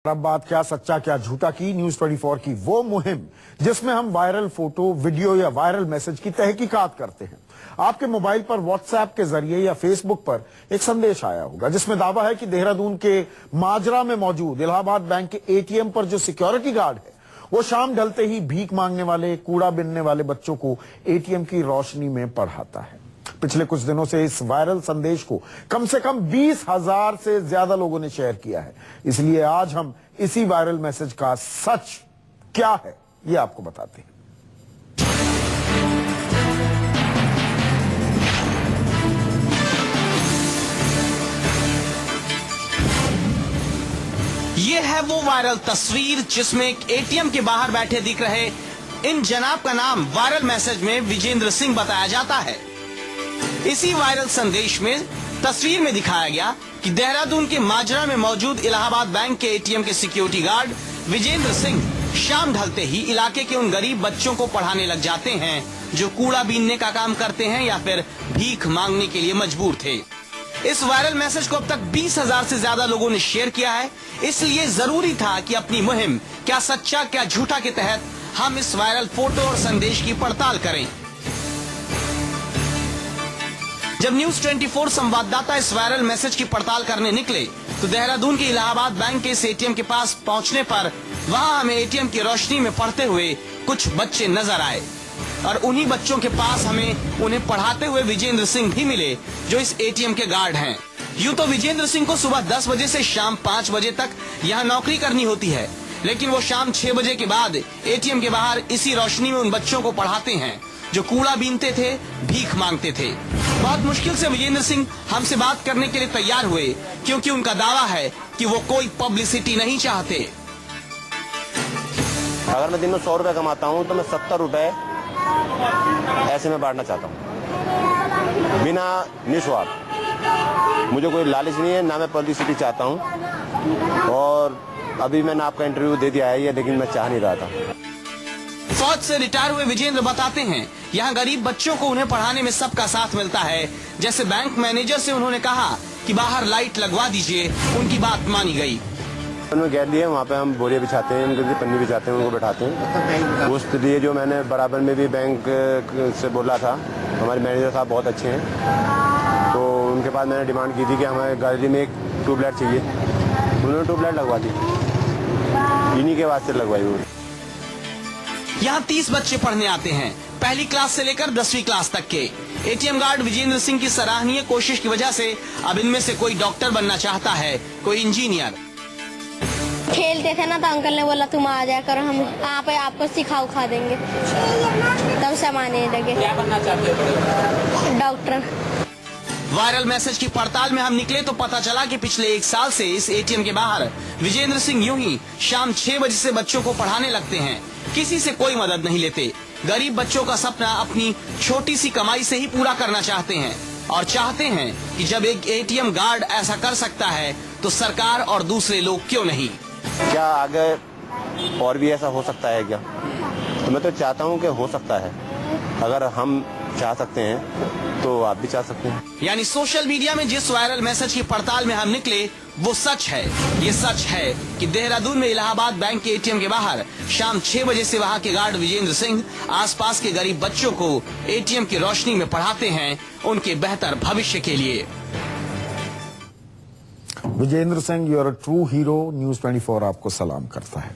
अब बात क्या सच्चा क्या झूठा की न्यूज 24 की वो मुहिम जिसमें हम वायरल फोटो, वीडियो या वायरल मैसेज की तहकीकात करते हैं। आपके मोबाइल पर व्हाट्सएप के जरिए या फेसबुक पर एक संदेश आया होगा जिसमें दावा है कि देहरादून के माजरा में मौजूद इलाहाबाद बैंक के एटीएम पर जो सिक्योरिटी गार्ड है वो शाम ढलते ही भीख मांगने वाले, कूड़ा बिनने वाले बच्चों को एटीएम की रोशनी में पढ़ाता है। पिछले कुछ दिनों से इस वायरल संदेश को कम से कम 20,000 से ज्यादा लोगों ने शेयर किया है। इसलिए आज हम इसी वायरल मैसेज का सच क्या है ये आपको बताते हैं। ये है वो वायरल तस्वीर जिसमें एक एटीएम के बाहर बैठे दिख रहे इन जनाब का नाम वायरल मैसेज में विजेंद्र सिंह बताया जाता है। इसी वायरल संदेश में तस्वीर में दिखाया गया कि देहरादून के माजरा में मौजूद इलाहाबाद बैंक के एटीएम के सिक्योरिटी गार्ड विजेंद्र सिंह शाम ढलते ही इलाके के उन गरीब बच्चों को पढ़ाने लग जाते हैं जो कूड़ा बीनने का काम करते हैं या फिर भीख मांगने के लिए मजबूर थे। इस वायरल मैसेज को अब तक 20,000 से ज्यादा लोगों ने शेयर किया है। इसलिए जरूरी था कि अपनी मुहिम क्या सच्चा क्या झूठा के तहत हम इस वायरल फोटो और संदेश की पड़ताल करें। जब न्यूज 24 संवाददाता इस वायरल मैसेज की पड़ताल करने निकले तो देहरादून के इलाहाबाद बैंक के इस एटीएम के पास पहुंचने पर वहां हमें एटीएम की रोशनी में पढ़ते हुए कुछ बच्चे नजर आए और उन्हीं बच्चों के पास हमें उन्हें पढ़ाते हुए विजेंद्र सिंह भी मिले जो इस एटीएम के गार्ड हैं। यूं तो विजेंद्र सिंह को सुबह 10 बजे से शाम 5 बजे तक यहाँ नौकरी करनी होती है, लेकिन वो शाम 6 बजे के बाद एटीएम के बाहर इसी रोशनी में उन बच्चों को पढ़ाते हैं जो कूड़ा बीनते थे, भीख मांगते थे। बहुत मुश्किल से विजेंद्र सिंह हमसे बात करने के लिए तैयार हुए क्योंकि उनका दावा है कि वो कोई पब्लिसिटी नहीं चाहते। अगर मैं दिन में 100 रुपए कमाता हूँ तो मैं 70 रुपए ऐसे में बांटना चाहता हूँ बिना निस्वार्थ। मुझे कोई लालच नहीं है, ना मैं पब्लिसिटी चाहता हूँ। और अभी मैंने आपका इंटरव्यू दे दिया है लेकिन मैं चाह नहीं रहा था। फौज से रिटायर हुए विजेंद्र बताते हैं यहाँ गरीब बच्चों को उन्हें पढ़ाने में सबका साथ मिलता है। जैसे बैंक मैनेजर से उन्होंने कहा कि बाहर लाइट लगवा दीजिए, उनकी बात मानी गई। उन्होंने गैर लिए वहाँ पे हम बोरिया बिछाते हैं, उनके लिए पन्नी बिछाते हैं, उनको बैठाते हैं। उस लिए जो मैंने बराबर में भी बैंक से बोला था, हमारे मैनेजर साहब बहुत अच्छे हैं, तो उनके पास मैंने डिमांड की थी कि हमारे गाड़ी में एक ट्यूबलाइट चाहिए। उन्होंने ट्यूबलाइट लगवा दी, इन्हीं के वास्ते लगवाई हुई। यहाँ 30 बच्चे पढ़ने आते हैं, पहली क्लास से लेकर 10वीं क्लास तक के। एटीएम गार्ड विजेंद्र सिंह की सराहनीय कोशिश की वजह से अब इनमें से कोई डॉक्टर बनना चाहता है, कोई इंजीनियर। खेलते थे ना तो अंकल ने बोला तुम आ जाया करो, हम यहाँ पे आपको सिखा उखा देंगे, तब समाने लगे। क्या बनना चाहते हो? डॉक्टर। वायरल मैसेज की पड़ताल में हम निकले तो पता चला कि पिछले 1 साल से इस एटीएम के बाहर विजेंद्र सिंह यूं ही शाम 6 बजे से बच्चों को पढ़ाने लगते हैं। किसी से कोई मदद नहीं लेते। गरीब बच्चों का सपना अपनी छोटी सी कमाई से ही पूरा करना चाहते हैं और चाहते हैं कि जब एक एटीएम गार्ड ऐसा कर सकता है तो सरकार और दूसरे लोग क्यों नहीं। क्या आगे और भी ऐसा हो सकता है क्या? तो मैं तो चाहता हूँ कि हो सकता है। अगर हम चाह सकते हैं तो आप भी चाह सकते हैं। यानी सोशल मीडिया में जिस वायरल मैसेज की पड़ताल में हम निकले वो सच है। ये सच है कि देहरादून में इलाहाबाद बैंक के एटीएम के बाहर शाम 6 बजे से वहां के गार्ड विजेंद्र सिंह आसपास के गरीब बच्चों को एटीएम की रोशनी में पढ़ाते हैं उनके बेहतर भविष्य के लिए। Vijender Singh, you are a true hero. News 24 आपको सलाम करता है।